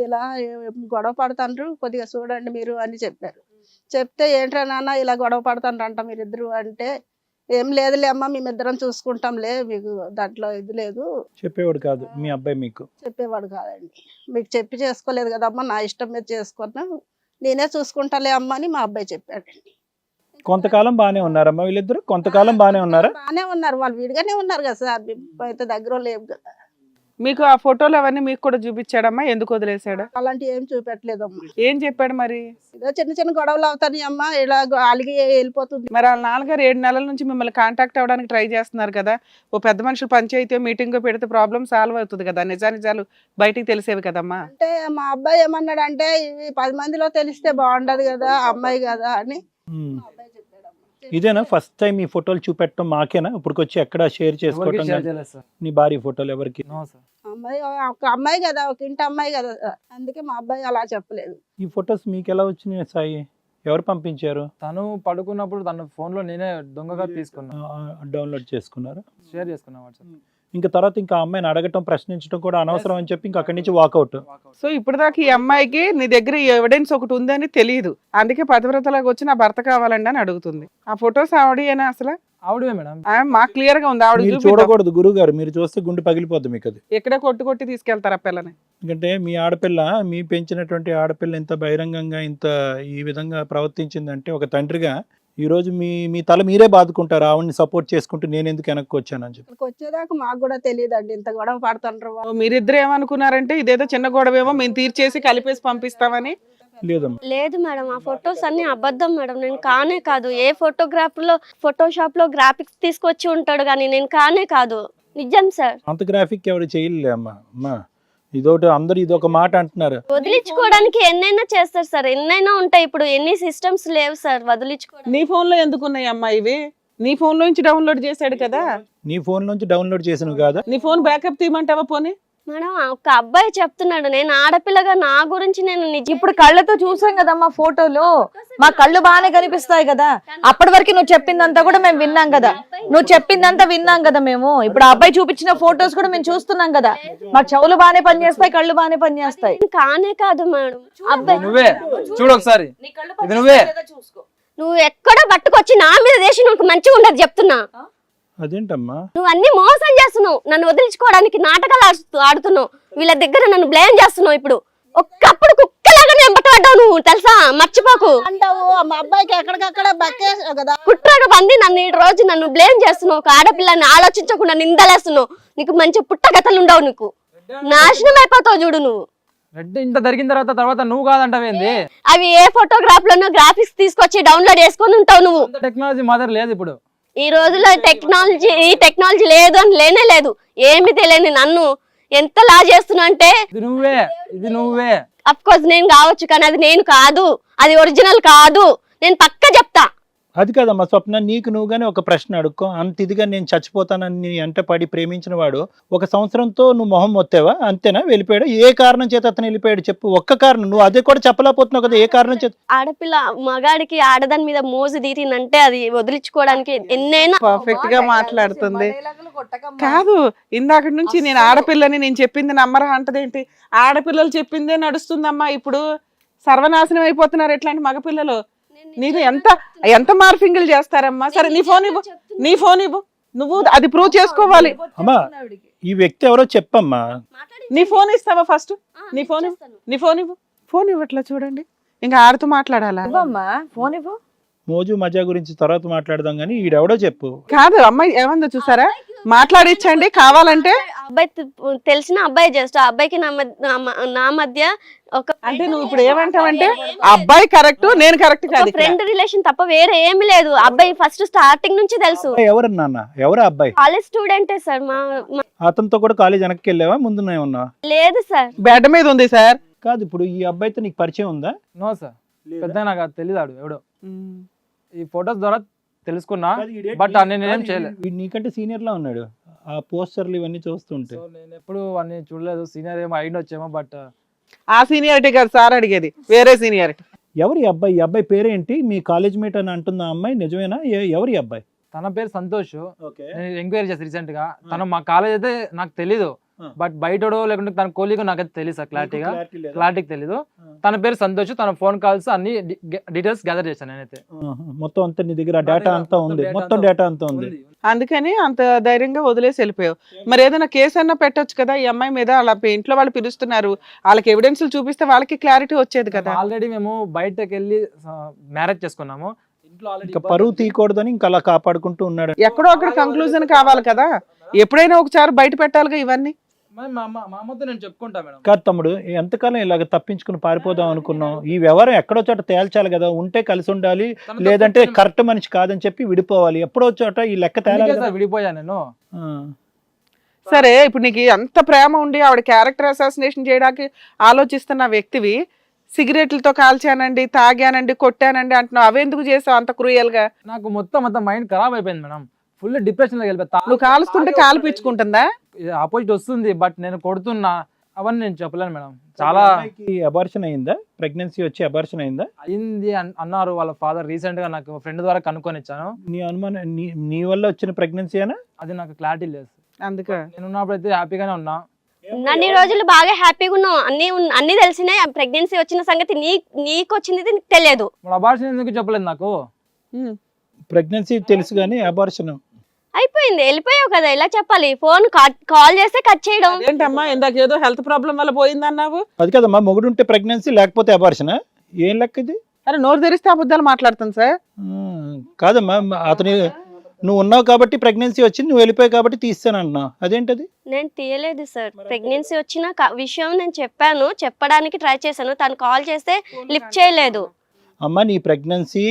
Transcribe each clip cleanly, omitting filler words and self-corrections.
ఇలా గొడవ పడతాండ్రు, కొద్దిగా చూడండి మీరు అని చెప్పారు. చెప్తే ఏంట్రా నాన్న ఇలా గొడవ పడతాండ్రంట మీరిద్దరు అంటే, ఏం లేదులే అమ్మ మేమిద్దరం చూసుకుంటాంలే, మీకు దాంట్లో ఇది లేదు చెప్పేవాడు కాదు మీ అబ్బాయి మీకు? చెప్పేవాడు కాదండి. మీకు చెప్పి చేసుకోలేదు కదమ్మా, నా ఇష్టం మీద చేసుకున్నాను, నేనే చూసుకుంటాలే అమ్మ అని మా అబ్బాయి చెప్పాడండి. కొంతకాలం బానే ఉన్నారమ్మా వీళ్ళిద్దరు? కొంతకాలం బానే ఉన్నారా? బాగానే ఉన్నారు, వాళ్ళు విడిగానే ఉన్నారు కదా సార్, అయితే దగ్గర లేవు కదా. మీకు ఆ ఫోటోలు అవన్నీ మీకు కూడా చూపించాడమ్మా? ఎందుకు వదిలేశాడు? అలాంటివి ఏం చూపెట్టలేదమ్మా. ఏం చెప్పాడు మరి? ఏదో చిన్న చిన్న గొడవలు అవుతాయి అమ్మ, ఇలా అలిగి వెళ్ళిపోతుంది. మరి వాళ్ళ నాన్నగారు 7 నెలల నుంచి మిమ్మల్ని కాంటాక్ట్ అవ్వడానికి ట్రై చేస్తున్నారు కదా, ఓ పెద్ద మనుషులు పంచాయతీ మీటింగ్ పెడితే ప్రాబ్లం సాల్వ్ అవుతుంది కదా, నిజాలు బయటికి తెలిసేవి కదమ్మా. అంటే మా అబ్బాయి ఏమన్నాడంటే, ఇవి 10 మందిలో తెలిస్తే బాగుండదు కదా అమ్మాయి కదా అని మా అబ్బాయి చెప్పాడమ్మా. ఇదేనా ఫస్ట్ టైం ఈ ఫోటోలు చూపెట్టడం మాకేనా? ఇప్పటికొచ్చి ఎక్కడ షేర్ చేసుకోవటం కానీ? నీ భార్య ఫోటోలు ఎవరికి? అమ్మాయి ఒక అమ్మాయి కదా, ఒక ఇంటి అమ్మాయి కదా, అందుకే మా అబ్బాయి అలా చెప్పలేదు. ఈ ఫొటోస్ మీకు ఎలా వచ్చినాయి సాయి? ఎవరు పంపించారు? తను పడుకున్నప్పుడు తన ఫోన్ లో నేనే దొంగగా తీసుకున్నా, డౌన్లోడ్ చేసుకున్నారు, షేర్ చేసుకున్నా వాట్సాప్. ఇంకా తర్వాత ఇంకా అమ్మాయిని అడగటం ప్రశ్నించడం కూడా అనవసరం అని చెప్పి ఇంకా అక్కడి నుంచి వాకౌట్. సో ఇప్పుడు దాకా ఈ అమ్మాయికి నీ దగ్గర ఈ ఎవిడెన్స్ ఒకటి ఉందని తెలియదు, అందుకే పతివ్రతలాగా వచ్చి నా భర్త కావాలండి అని అడుగుతుంది. ఆ ఫొటోస్ ఆవిడేనా అసలు? ఆవిడే మేడం. మాకు క్లియర్ గా ఉంది ఆవిడ. మీరు చూడకూడదు గురువు గారు, మీరు చూస్తే గుండె పగిలిపోద్ది మీకు. అది ఎక్కడే కొట్టి తీసుకెళ్తారు ఆ పిల్లని. ఎందుకంటే మీ ఆడపిల్ల, మీ పెంచినటువంటి ఆడపిల్ల ఇంత బహిరంగంగా ఇంత ఈ విధంగా ప్రవర్తించిందంటే ఒక తండ్రిగా ఈ రోజు మీ తల మీరే బాదుకుంటారు, ఆవిడని సపోర్ట్ చేసుకుంటూ నేను ఎందుకు వెనక్కి వచ్చానని చెప్పి. ఇక్కడికి వచ్చేదాకా మాకు కూడా తెలియదండి ఇంత గొడవ పడుతుండ్రు వాళ్ళు. మీరిద్దరు ఏమనుకున్నారంటే ఇదేదో చిన్న గొడవేమో మేము తీర్చేసి కలిపేసి పంపిస్తామని. లేదమ్మా, లేదు మేడం, ఆ ఫొటోస్ అన్ని అబద్ధం మేడం. నేను కానే కాదు. ఏ ఫోటోషాప్ లో గ్రాఫిక్స్ తీసుకొచ్చి ఉంటాడు కానీ నేను కానే కాదు. నిజం సార్. అంత గ్రాఫిక్ ఎవరు చేయలే అమ్మా. ఇదొకటి అందరు ఇదొక మాట అంటున్నారు. వదిలించుకోవడానికి ఎన్నైనా చేస్తారు సార్, ఎన్నైనా ఉంటాయి. ఇప్పుడు ఎన్ని సిస్టమ్స్ లేవు సార్ వదిలించుకోవడానికి. నీ ఫోన్ లో ఎందుకు ఉన్నాయి అమ్మా ఇవి? నీ ఫోన్ లో నుంచి డౌన్లోడ్ చేశాడు కదా. నీ ఫోన్ నుంచి డౌన్లోడ్ చేసినవి కాదా? నీ ఫోన్ బ్యాకప్ తీయమంటావా పోనీ? మేడం ఒక అబ్బాయి చెప్తున్నాడు, నేను ఆడపిల్లగా నా గురించి నేను ఇప్పుడు కళ్ళతో చూసాం కదమ్మా ఫోటోలు, మా కళ్ళు బాగానే కనిపిస్తాయి కదా. అప్పటి వరకు నువ్వు చెప్పిందంతా కూడా మేము విన్నాం కదా, నువ్వు చెప్పిందంతా విన్నాం కదా మేము. ఇప్పుడు ఆ అబ్బాయి చూపించిన ఫోటోస్ కూడా మేము చూస్తున్నాం కదా, మా చెవులు బాగానే పనిచేస్తాయి, కళ్ళు బాగానే పనిచేస్తాయి. కానే కాదు మేడం అబ్బాయి. నువ్వే చూడు ఒకసారి, ఇది నువ్వే. నువ్వు ఎక్కడో పట్టుకొచ్చి నా మీద దేశం నాకు మంచిగా ఉండదు చెప్తున్నా. అదేంటమ్మా? నువ్వు అన్ని మోసం చేస్తున్నావు, నన్ను వదిలించుకోవడానికి నాటకాలు ఆడుతున్నావు, వీళ్ళ దగ్గర నన్ను బ్లేమ్ చేస్తున్నావు. ఇప్పుడు ఒక్కప్పుడు కుక్కలాగానే ఎంబటపడ్డావు నువ్వు, తెలుసా? మర్చిపోకు. అంటావు మా అబ్బాయికి ఎక్కడికక్కడ బక్కేసావు కదా. కుట్రగా పంది నన్ను ఈ రోజు నన్ను బ్లేమ్ చేస్తున్నావు, ఒక ఆడపిల్లని ఆలోచించకుండా నిందలేస్తున్నావు. నీకు మంచి పుట్టగతలు ఉండవు, నీకు నాశనం అయిపోతావు చూడు నువ్వు. రెడ్ ఇంత జరిగిన తర్వాత నువ్వు కాదంటావేంది? అవి ఏ ఫోటోగ్రాఫ్ లోనో గ్రాఫిక్స్ తీసుకొచ్చి డౌన్లోడ్ చేసుకొని ఉంటావు నువ్వు. టెక్నాలజీ మాత్రం లేదు ఇప్పుడు. ఈ రోజులో ఈ టెక్నాలజీ లేదు అని లేనే లేదు. ఏమి తెలియని నన్ను ఎంతలా చేస్తున్నా అంటే, ఇది నువ్వే. అఫ్ కోర్స్ నేను కావచ్చు కానీ అది నేను కాదు, అది ఒరిజినల్ కాదు, నేను పక్కా చెప్తా. అది కాదమ్మా స్వప్న, నీకు నువ్వుగానే ఒక ప్రశ్న అడుక్కో. అంత ఇదిగా నేను చచ్చిపోతానని అంట పడి ప్రేమించిన వాడు 1 సంవత్సరంతో నువ్వు మొహం మొత్తావా? అంతేనా? వెళ్ళిపోయాడు? ఏ కారణం చేత అతను వెళ్ళిపోయాడు చెప్పు, ఒక్క కారణం. నువ్వు అదే కూడా చెప్పలేకపోతున్నావు కదా, ఏ కారణం చేత? ఆడపిల్ల మగాడికి ఆడదాని మీద మోజు తీరిందంటే అది వదిలించుకోవడానికి ఎన్నైనా. పర్ఫెక్ట్ గా మాట్లాడుతుంది. కాదు, ఇందాక నుంచి నేను ఆడపిల్లని, నేను చెప్పింది నమ్మరా అంటదేంటి? ఆడపిల్లలు చెప్పిందే నడుస్తుందమ్మా. ఇప్పుడు సర్వనాశనం అయిపోతున్నారు ఇట్లాంటి మగపిల్లలు. నీకు ఎంత మార్ఫింగ్లు చేస్తారమ్మా? సరే నీ ఫోన్ ఇవ్వు, నువ్వు అది ప్రూవ్ చేసుకోవాలి. అమ్మా ఈ వ్యక్తి ఎవరో చెప్పమ్మా. నీ ఫోన్ ఇస్తావా ఫస్ట్? నీ ఫోన్ ఇవ్వట్లా చూడండి, ఇంకా ఆడుతూ మాట్లాడాలా? ఫోన్ ఇవ్వు. మోజు మజా గురించి తర్వాత మాట్లాడదాం కానీ ఈడెవడో చెప్పు. కాదు అమ్మాయి ఏమందో చూసారా, మాట్లాడించండి కావాలంటే. అబ్బాయి తెలిసిన అబ్బాయి జస్ట్ ఆ అబ్బాయికి నా మధ్య ఒక అంటే నువ్వు ఇప్పుడు ఏమంటావంటే అబ్బాయి కరెక్ట్, నేను కరెక్ట్ కాదు, ఫ్రెండ్ రిలేషన్ తప్ప వేరే ఏమి లేదు. అబ్బాయి ఫస్ట్ స్టార్టింగ్ నుంచి తెలుసు. ఎవరు నాన్న? ఎవరు అబ్బాయి? కాలేజ్ స్టూడెంటే సార్. అతనితో కూడా కాలేజ్ వెనక్కి వెళ్ళావా, ముందునే ఉన్నా? లేదు సార్, బెడ్ మీద ఉంది సార్. కాదు, ఇప్పుడు ఈ అబ్బాయితో నీకు పరిచయం ఉందా? నో సార్, పెద్ద నాకు తెలియదు ఎవడో. ఈ ఫొటోస్ ద్వారా తెలుసుకున్నా, బట్ నేనేం చేయలేదు. నీకంటే సీనియర్ లా ఉన్నాడు, ఆ పోస్టర్లు ఇవన్నీ చూస్తుంటే. నేను ఎప్పుడు అన్ని చూడలేదు. సీనియర్ ఏమో అయినొచ్చేమో, బట్ ఆ సీనియారిటీ కాదు సార్ అడిగేది, వేరే సీనియారిటీ. ఎవరి అబ్బాయి? ఈ అబ్బాయి పేరేంటి? మీ కాలేజ్ మేట్ అని అంటున్న అమ్మాయి నిజమేనా? ఎవరి అబ్బాయి? తన పేరు సంతోష్. నేను ఎంక్వైరీ చేసి రీసెంట్ గా. తను మా కాలేజ్ అయితే నాకు తెలీదు, బట్ బయటడో లేకుంటే తన కోలీగో నాకైతే తెలియదు సార్ క్లారిటీగా తెలీదు. తన పేరు సంతోష్, తన ఫోన్ కాల్స్ అన్ని డీటెయిల్స్ గ్యాదర్ చేశాను నేనైతే. మొత్తం అంతా నీ దగ్గర డేటా అంతా ఉంది, మొత్తం డేటా అంతా ఉంది. అందుకని అంత ధైర్యంగా వదిలేసి వెళ్ళిపోయావు. మరి ఏదైనా కేసు అన్నా పెట్టొచ్చు కదా ఈ అమ్మాయి మీద. అలా ఇంట్లో వాళ్ళు పిలుస్తున్నారు, వాళ్ళకి ఎవిడెన్స్ చూపిస్తే వాళ్ళకి క్లారిటీ వచ్చేది కదా. ఆల్రెడీ మేము బయటకు వెళ్ళి మ్యారేజ్ చేసుకున్నాము. ఇంట్లో ఇంకా పరువు తీయకూడదని ఇంకా అలా కాపాడుకుంటూ ఉన్నాడు. ఎక్కడో అక్కడ కంక్లూజన్ కావాలి కదా, ఎప్పుడైనా ఒకసారి బయట పెట్టాలిగా ఇవన్నీ. మా అమ్మతో నేను చెప్పుకుంటా మేడం. కాదు తమ్ముడు, ఎంతకాలం ఇలాగ తప్పించుకుని పారిపోదాం అనుకున్నాం? ఈ వ్యవహారం ఎక్కడో చోట తేల్చాలి కదా. ఉంటే కలిసి ఉండాలి, లేదంటే కరెక్ట్ మనిషి కాదని చెప్పి విడిపోవాలి. ఎప్పుడో చోట ఈ లెక్క తేలాలి కదా. విడిపోయా నేను. సరే, ఇప్పుడు నీకు అంత ప్రేమ ఉండి ఆవిడ క్యారెక్టర్ అసాసినేషన్ చేయడానికి ఆలోచిస్తున్న వ్యక్తివి, సిగరెట్లతో కాల్చానండి, తాగానండి, కొట్టానండి అంటున్నావు. అవెందుకు చేసావు అంత క్రూయల్ గా? నాకు మొత్తం మైండ్ ఖరాబ్ అయిపోయింది మేడం. ఫుల్ డిప్రెషన్ లో వెళ్ళిపోతా. నువ్వు కాలుస్తుంటే కాలు పిచ్చుకుంటుందా? ఆపోజిట్ వస్తుంది, బట్ నేను కొడుతున్నా. అవన్నీ నేను చెప్పలేను మేడం. చాలా అబార్షన్ అయిందా? ప్రెగ్నెన్సీ వచ్చి అబార్షన్ అయిందా? అయింది అన్నారు వాళ్ళ ఫాదర్. రీసెంట్ గా నాకు ఫ్రెండ్ ద్వారా కనుక్కొని ఇచ్చాను. నీ అనుమానం నీ వల్ల వచ్చిన ప్రెగ్నెన్సీ అనా? అది నాకు క్లారిటీ లేదు. అందుకే నేను ఉన్నప్పుడు అయితే హ్యాపీగానే ఉన్నా. అన్ని రోజులు బాగా హ్యాపీగా ఉన్నావు, అన్ని తెలిసినాయి. ప్రెగ్నెన్సీ వచ్చిన సంగతి నీకు వచ్చింది నీకు తెలియదు. మరి అబార్షన్ ఎందుకు చెప్పలేదు నాకు? ప్రెగ్నెన్సీ తెలుసు కానీ అబార్షన్ అయిపోయింది, వెళ్ళిపోయావు కదా. ఇలా చెప్పాలి, ఫోన్ కాల్ చేస్తే కట్ చేయడం. ఏంటమ్మా ఇందాక ఏదో హెల్త్ ప్రాబ్లం వల్ల పోయిందన్నావు? అది కదమ్మా, మొగుడుంటే ప్రెగ్నెన్సీ లేకపోతే అబార్షన్. ఏం లెక్క ఇది? అరే నోరు తెరిస్తే అబద్ధాలు మాట్లాడుతాను సార్. కాదమ్మా, అతని నువ్వు ఉన్నావు కాబట్టి ప్రెగ్నెన్సీ వచ్చింది, నువ్వు వెళ్ళిపోయావు కాబట్టి తీస్తాను అన్నావు. అదేంటది? నేను తీయలేదు సార్. ప్రెగ్నెన్సీ వచ్చిన విషయం నేను చెప్పాను, చెప్పడానికి ట్రై చేశాను. తను కాల్ చేస్తే లిఫ్ట్ చేయలేదు. అమ్మా, నీ ప్రెగ్నెన్సీ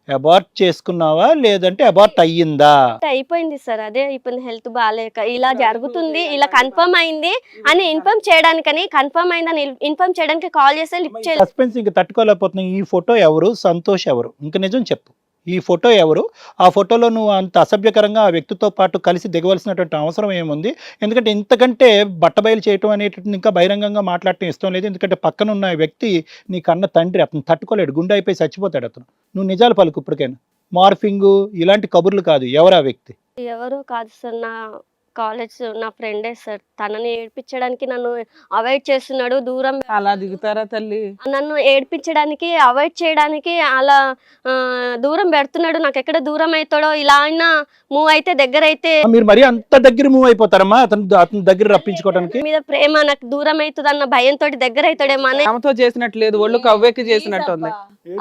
అబార్ట్ చేసుకున్నావా లేదంటే అబార్ట్ అయ్యిందా? అయిపోయింది సార్, అదే అయిపోయింది. హెల్త్ బాగాలేక ఇలా జరుగుతుంది, ఇలా కన్ఫర్మ్ అయింది అని ఇన్ఫార్మ్ చేయడానికని, కన్ఫర్మ్ అయిందని ఇన్ఫార్మ్ చేయడానికి కాల్ చేస్తే లిఫ్ట్ చేయలేదు. సస్పెన్స్ ఇంకా తట్టుకోలేకపోతున్నావు. ఈ ఫోటో ఎవరు? సంతోష్ ఎవరు? ఇంకా నిజం చెప్పు, ఈ ఫోటో ఎవరు? ఆ ఫోటోలో నువ్వు అంత అసభ్యకరంగా ఆ వ్యక్తితో పాటు కలిసి దిగవలసినటువంటి అవసరం ఏముంది? ఎందుకంటే ఇంతకంటే బట్టబయలు చేయటం అనేటువంటి ఇంకా బహిరంగంగా మాట్లాడటం ఇష్టం లేదు. ఎందుకంటే పక్కన ఉన్న వ్యక్తి నీ కన్న తండ్రి, అతను తట్టుకోలేడు, గుండె అయిపోయి చచ్చిపోతాడు అతను. నువ్వు నిజాలు పలుకు ఇప్పటికైనా. మార్ఫింగ్ ఇలాంటి కబుర్లు కాదు. ఎవరు ఆ వ్యక్తి? ఎవరు కాదు సార్, నా కాలేజ్ నా ఫ్రెండే సార్. తనని ఏడ్పించడానికి నన్ను అవాయిడ్ చేస్తున్నాడు, దూరం. అలా దిగుతారా తల్లి? నన్ను ఏడ్పించడానికి, అవాయిడ్ చేయడానికి అలా దూరం పెడుతున్నాడు. నాకు ఎక్కడ దూరం అవుతాడో, ఇలా అయినా మూవ్ అయితే దగ్గర అయితే. మీరు మరి అంత దగ్గర మూవ్ అయిపోతారమ్మా అతని దగ్గర రప్పించుకోవడానికి? మీద ప్రేమ, నాకు దూరం అవుతుంది అన్న భయంతో దగ్గర అవుతాడేమో అని. ఆమెతో చేసినట్టు లేదు, ఒళ్ళు కవ్వెక్కి చేసినట్టు ఉంది.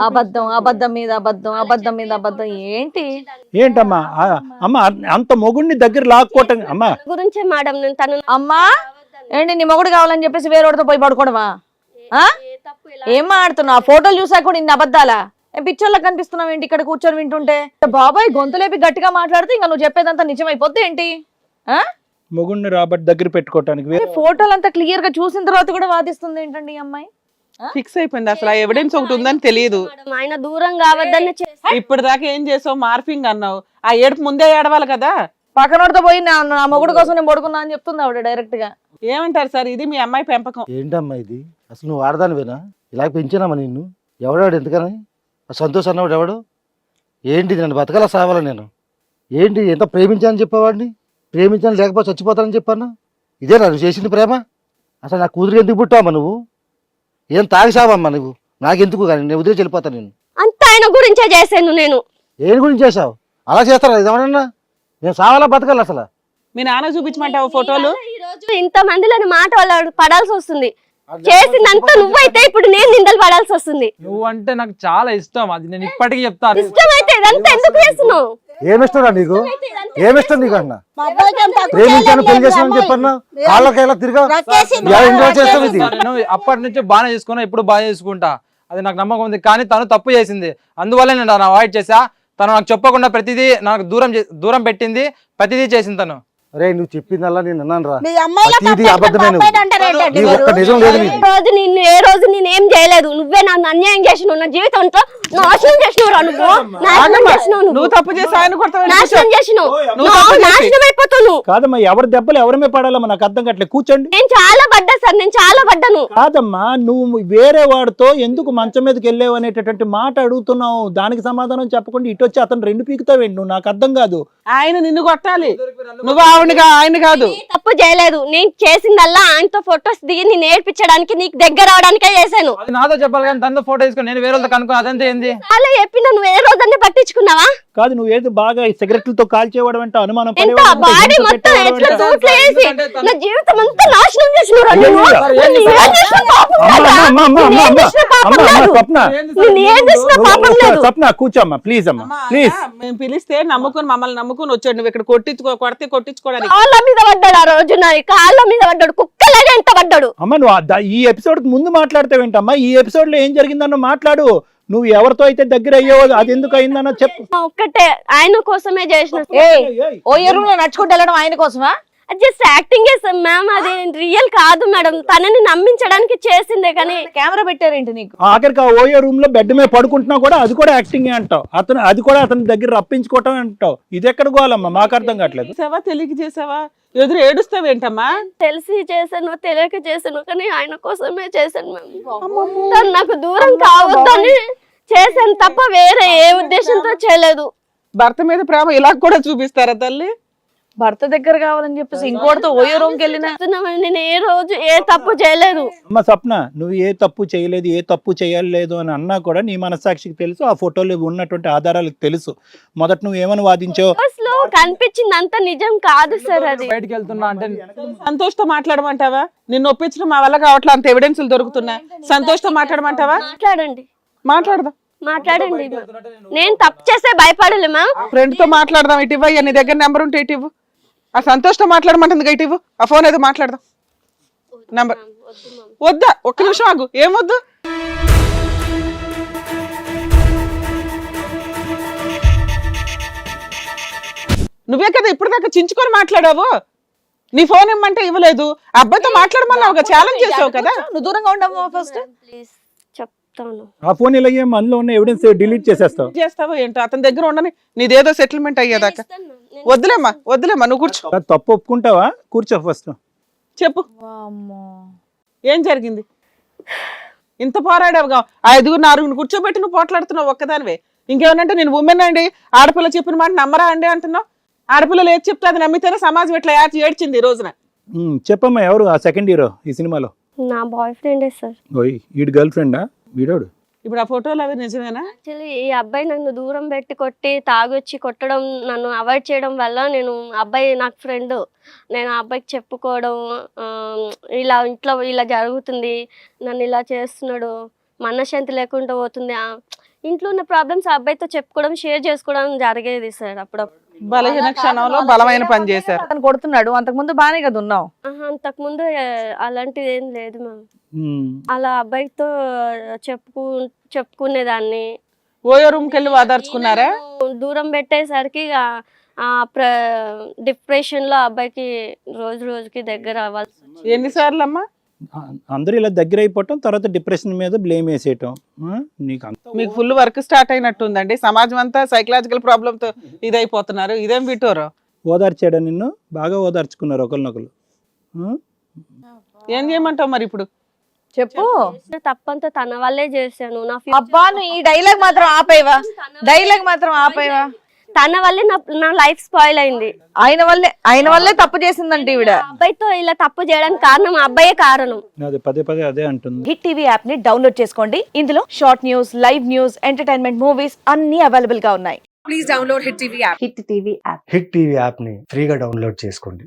అబద్ధం, అబద్ధం మీద అబద్ధం, అబద్ధం మీద అబద్ధం. ఏంటమ్మా అమ్మ అంత మొగుడిని దగ్గర లాక్కోవటం? అమ్మా గురించే మేడం, నేను తను అమ్మా ఏంటి నీ మొగుడు కావాలని చెప్పేసి వేరేవాడితో పోయి పడుకోవడమా? ఏం మాడుతున్నావు? ఫోటోలు చూసా కూడా ఇన్ని అబద్ధాలా? పిక్చర్లో కనిపిస్తున్నావు ఏంటి ఇక్కడ కూర్చొని వింటుంటే? బాబాయ్ గొంతులేపి గట్టిగా మాట్లాడితే ఇంకా నువ్వు చెప్పేదంతా నిజమైపోద్ది ఏంటి? మొగుడిని రాబట్టి దగ్గర పెట్టుకోవటానికి ఫోటోలు అంతా క్లియర్ గా చూసిన తర్వాత కూడా వాదిస్తుంది ఏంటండి ఈ అమ్మాయి? ఫిక్స్ అయిపోయింది, అసలు ఆ ఎవిడెన్స్ ఒకటి ఉందని తెలియదు. ఆయన దూరం కావద్దని ఇప్పుడు దాకా ఏం చేసావు? మార్ఫింగ్ అన్నావు, ఆ ఏడుపు ముందే ఏడవాలి కదా. పక్కనోడితో పోయి నా మొగుడు కోసం నేను పడుకున్నా అని చెప్తుంది ఆవిడ డైరెక్ట్ గా. ఏమంటారు సార్, ఇది మీ అమ్మాయి పెంపకం? ఏంటమ్మా ఇది? అసలు నువ్వు ఆడదానివేనా? ఇలా పెంచినామా నిన్ను? ఎవడాడు? ఎందుకని సంతోష్ అన్నవాడు ఎవడు? ఏంటి నన్ను బతకలా సావాలా నేను? ఏంటి ఎంత ప్రేమించానని చెప్పేవాడిని? ప్రేమించాను లేకపోతే చచ్చిపోతానని చెప్పాను. ఇదే నువ్వు చేసింది ప్రేమ? అసలు నా కూతురు ఎందుకు పుట్టావమ్మా నువ్వు? ఏం తాగిసావమ్మా నువ్వు? నాకెందుకు కానీ నేను వదిలేసి వెళ్ళిపోతాను. నేను అంత ఆయన గురించే చేశాను. నేను ఏం గురించి చేసావు? అలా చేస్తారా? ఇదేమన్నా నేను సావాలా బతకాలి? అసలు మీ నాన్న చూపించమంటావు ఫోటోలు? ఈ రోజు ఇంత మందిలోని మాట వాళ్ళు పడాల్సి వస్తుంది. చేసిందంతా నువ్వైతే ఇప్పుడు నేను నిందలు పడాల్సి వస్తుంది. నువ్వంటే నాకు చాలా ఇష్టం, అది నేను ఇప్పటికీ చెప్తాను. ఇష్టమైతే ఇదంతా ఎందుకు చేస్తున్నావు? ఏమిష్టరా నీకు? ఏమిష్టం నీకు అన్న? ప్రేమించాను పెళ్లి చేసానని చెప్పన్నా కాళ్ళకైలా తిరిగా ఎంజాయ్ చేస్తావు. ఇది నేను అప్పటి నుంచి బాగానే చేసుకున్నా, ఇప్పుడు బాగా చేసుకుంటా, అది నాకు నమ్మకం ఉంది. కానీ తను తప్పు చేసింది, అందువల్ల నేను అవాయిడ్ చేసా. తను నాకు చెప్పకుండా ప్రతిదీ నాకు దూరం పెట్టింది, ప్రతిదీ చేసింది తను. అరే నువ్వు చెప్పిందల్లా నేను అన్నాను రా, మీ అమ్మాయిలో ఇది అబద్ధమే. నీ ఒక్క నిజం లేదు నీకు. ఏ రోజు నేనేం చేయలేదు. నువ్వే నన్ను అన్యాయం చేసినావు, నా జీవితంతో నాశనం చేసినావు. నువ్వు నాశనం చేసినావు, నువ్వు తప్పు చేసి ఆయన కొడతావు. నాశనం చేసినావు, నాశనం అయిపోతావు. కాదమ్మా, ఎవరి దెబ్బలు ఎవరిమే పడాలమ్మా? నాకు అర్థం కావట్లేదు. కూర్చోండి. నేను చాలా పడ్డా సార్, నేను చాలా పడ్డాను. కాదమ్మా, నువ్వు వేరే వాడితో ఎందుకు మంచం మీదకి వెళ్ళావు అనేటటువంటి మాట అడుగుతున్నావు. దానికి సమాధానం చెప్పకుండా ఇటు వచ్చి అతను రెండు పీకుతావేంటి నువ్వు? నాకు అర్థం కాదు. ఆయన నిన్ను కొట్టాలి, నువ్వు ఆవిడగా ఆయన కాదు. తప్పు తప్పు చేయలేదు. నేను చేసిందల్లా ఆయనతో ఫొటోస్ దిగి నేను నేర్పించడానికి, నీకు దగ్గర అవడానికే చేశాను. అది నాతో చెప్పాలి కానీ తనతో ఫోటో తీసుకొని నేను వేరే వాళ్ళతో కనుక్కో అదంతా ఏంది? అలా చెప్పిన నువ్వు ఏ రోజన్నీ పట్టించుకున్నావా? కాదు నువ్వు ఏదో బాగా సిగరెట్లతో కాల్చేవాడు అంటే అనుమానం ఎంత పడేవాడు, బాడీ ఇంట్లో మొత్తం పెట్టేవాడు ఎట్లా అంటే- తూట్లు వేసి నా జీవితం అంతా నాశనం చేసినవురా నువ్వు. అయ్యయ్యో. నేను ఏం చేసిన పాపం అమ్మ, లేదా? అమ్మ, అమ్మ, నేను ఏం అమ్మ, చేసిన పాపం అమ్మ, అమ్మ, లేదు. స్వప్న నేను ఏం చేసిన పాపం లేదు. స్వప్న కూర్చోమ్మా ప్లీజ్ అమ్మా అమ్మా, ప్లీజ్. ఆయన మేము పిలిస్తే మమ్మల్ని నమ్ముకుని వచ్చాడు. నువ్వు ఇక్కడ కొట్టించుకోవడానికి కాళ్ళ మీద పడ్డాడు ఆ రోజు, నా కాళ్ళ మీద పడ్డాడు, కుక్కలాగా ఎంత పడ్డాడు. అమ్మ నువ్వు ఈ ఎపిసోడ్ ముందు మాట్లాడతావేంటమ్మా? ఈ ఎపిసోడ్ లో ఏం జరిగిందన్న మాట్లాడు. నువ్వు ఎవరితో అయితే దగ్గర అయ్యావో అది ఎందుకు అయిందన్న చెప్పు. ఒక్కటే ఆయన కోసమే చేసిన. ఓయో రూమ్ లో నడుచుకుంటూ వెళ్ళడం ఆయన కోసమా? జస్ట్ యాక్టింగ్ చేస్తాం మ్యామ్, అది రియల్ కాదు మేడం. తనని నమ్మించడానికి చేసిందే కానీ. కెమెరా పెట్టారేంటి నీకు? ఆఖరికి ఆ ఓయో రూమ్ లో బెడ్ మీద పడుకుంటున్నా కూడా అది కూడా యాక్టింగ్ అంటావు. అది కూడా అతని దగ్గర రప్పించుకోవటం అంటావు. ఇది ఎక్కడ గోవాలమ్మా? మాకు అర్థం కావట్లేదు. చేసావా తెలియక చేసావా? ఎదురు ఏడుస్తావేంటమ్మా? తెలిసి చేశాను, తెలియక చేశాను, కానీ ఆయన కోసమే చేశాను మ్యామ్. తను నాకు దూరం కావద్దని చేశాను తప్ప వేరే ఏ ఉద్దేశంతో చేయలేదు. భర్త మీద ప్రేమ ఇలా కూడా చూపిస్తారా తల్లి? భర్త దగ్గర కావాలని చెప్పేసి ఇంకోటితో ఓయో రూమ్ కి వెళ్ళినా చెప్తున్నామని నేను ఏ రోజు ఏ తప్పు చేయలేదు. అమ్మ స్వప్న నువ్వు ఏ తప్పు చేయలేదు, ఏ తప్పు చేయలేదు అని అన్నా కూడా నీ మనస్సాక్షికి తెలుసు, ఆ ఫోటోలో ఉన్నటువంటి ఆధారాలకు తెలుసు. మొదట నువ్వు ఏమని వాదించావు? లో కనిపించింది అంత నిజం కాదు సార్. అది బయటికి వెళ్తున్నా అంటే సంతోష్తో మాట్లాడమంటావా? నిన్ను ఒప్పించడం మా వల్ల కావట్లే, అంత ఎవిడెన్స్లు దొరుకుతున్నా. సంతోష్తో మాట్లాడమంటావా? మాట్లాడండి, మాట్లాడదాం. మాట్లాడండి. నేను తప్పు చేస్తే భయపడలే మ్యామ్. ఫ్రెండ్ తో మాట్లాడదాం. ఇటు ఇవ్వయ్యా, నీ దగ్గర నెంబర్ ఉంటే ఇటు ఇవ్వు. ఆ సంతోష్తో మాట్లాడమంటుంది ఇటు ఇవ్వు. ఆ ఫోన్ ఏదో మాట్లాడదాం. నంబర్ వద్దా? ఒక్క నిమిషం ఆగు. ఏమొద్దు? నువ్వే కదా ఇప్పుడు దాకా చించుకొని మాట్లాడావు. నీ ఫోన్ ఇమ్మంటే ఇవ్వలేదు. ఆ అబ్బాయితో మాట్లాడమన్నావు, ఛాలెంజ్ చేసావు కదా. నువ్వు దూరంగా ఉండవు ఫస్ట్. ప్లీజ్ చెప్తాను. ఆ ఫోన్ ఇలాగే అందులో ఉన్న ఎవిడెన్స్ డిలీట్ చేసేస్తావు. చేస్తావో ఏంటో అతని దగ్గర ఉండని, నీదేదో సెటిల్మెంట్ అయ్యేదాకా. వద్దులేమ్మా, వద్దులేమ్మా, నువ్వు కూర్చో. కాదు, తప్పు ఒప్పుకుంటావా? కూర్చో ఫస్ట్. చెప్పు ఏం జరిగింది? ఇంత పోరాడావుగా, ఆ 5-6 కూర్చోబెట్టి నువ్వు పోట్లాడుతున్నావు ఒక్కదానివే. ఇంకేమనంటే నేను ఉమెన్ అండి, ఆడపిల్ల చెప్పిన మాట నమ్మరా అండి అంటున్నావు. ఆడపిల్లలు ఏది చెప్తే అది నమ్మితేనే సమాజం ఇట్లా ఏడ్చింది ఈ రోజున. చెప్పమ్మా ఎవరు ఆ సెకండ్ హీరో ఈ సినిమాలో? నా బాయ్ ఫ్రెండే సార్. ఓయ్ వీడి గర్ల్ ఫ్రెండా వీడోడు? ఇప్పుడు ఆ ఫోటోలు అవి నిజమేనా? యాక్చువల్లీ ఈ అబ్బాయి నన్ను దూరం పెట్టి కొట్టి తాగొచ్చి కొట్టడం, నన్ను అవాయిడ్ చేయడం వల్ల నేను అబ్బాయి నాకు ఫ్రెండ్, నేను ఆ అబ్బాయికి చెప్పుకోవడం, ఇలా ఇంట్లో ఇలా జరుగుతుంది, నన్ను ఇలా చేస్తున్నాడు, మనశ్శాంతి లేకుండా పోతుంది, ఇంట్లో ఉన్న ప్రాబ్లమ్స్ ఆ అబ్బాయితో చెప్పుకోవడం, షేర్ చేసుకోవడం జరిగేది సార్. అప్పుడప్పుడు బలహీన క్షణంలో బలమైన పని చేశారు. అతను కొడుతున్నాడు, అంతకుముందు బానే కదా ఉన్నావు. అంతకుముందు అలాంటిది ఏం లేదు మ్యామ్. అలా అబ్బాయితో చెప్పుకునేదాన్ని. ఓయో రూమ్ కి వెళ్ళి వాదార్చుకున్నారా? దూరం పెట్టేసరికి డిప్రెషన్ లో అబ్బాయికి రోజు రోజుకి దగ్గర అవ్వాల్సి. ఎన్నిసార్లు అమ్మా? అందరూ ఇలా దగ్గర అయిపోవటం, తర్వాత డిప్రెషన్ మీద బ్లేమ్ వేసేయటం. నీకు అంత మీకు ఫుల్ వర్క్ స్టార్ట్ అయినట్టుందండి. సమాజం అంతా సైకలాజికల్ ప్రాబ్లమ్ తో ఇదైపోతున్నారు. ఇదేం విటోరు? ఓదార్చాడా నిన్ను? బాగా ఓదార్చుకున్నారు ఒకరినొకరు. ఏం చేయమంటావు మరి ఇప్పుడు? చెప్పు. తప్పంతా తన వల్లే చేశాను. అబ్బా నువ్వు ఈ డైలాగ్ మాత్రం ఆపేవా? డైలాగ్ మాత్రం ఆపేవా? తన వల్లే నా లైఫ్ స్పాయిల్ అయింది. ఆయన వల్లే తప్పు చేసిందంటే ఈవిడ. అబ్బాయితో ఇలా తప్పు చేయడానికి కారణం అబ్బాయే కారణం. అది పదే పదే అదే అంటుంది. హిట్ టీవీ యాప్ ని డౌన్లోడ్ చేసుకోండి. ఇందులో short news, live news, entertainment movies అన్ని అవైలబుల్ గా ఉన్నాయి. Please download hit TV app. Hit TV app. Hit TV యాప్ని ఫ్రీగా డౌన్లోడ్ చేసుకోండి.